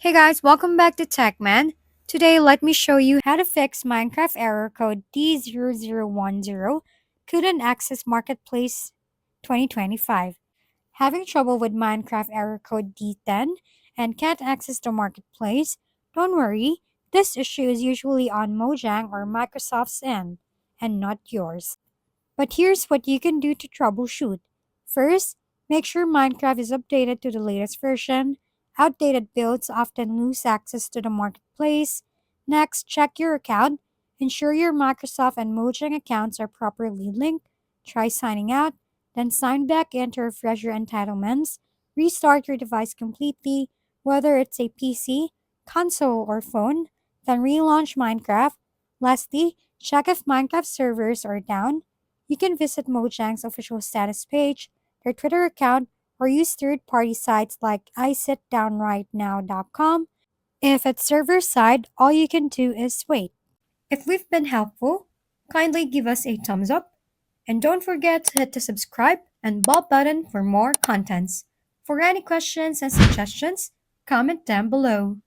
Hey guys, welcome back to TechMan. Today, let me show you how to fix Minecraft error code D0010 couldn't access Marketplace 2025. Having trouble with Minecraft error code D10 and can't access the Marketplace? Don't worry, this issue is usually on Mojang or Microsoft's end, and not yours. But here's what you can do to troubleshoot. First, make sure Minecraft is updated to the latest version. Outdated builds often lose access to the marketplace. Next, check your account. Ensure your Microsoft and Mojang accounts are properly linked. Try signing out, then sign back in to refresh your entitlements. Restart your device completely, whether it's a PC, console, or phone. Then relaunch Minecraft. Lastly, check if Minecraft servers are down. You can visit Mojang's official status page, their Twitter account, or use third-party sites like isitdownrightnow.com. If it's server side, all you can do is wait. If we've been helpful, kindly give us a thumbs up, and don't forget to hit the subscribe and bell button for more contents. For any questions and suggestions, comment down below.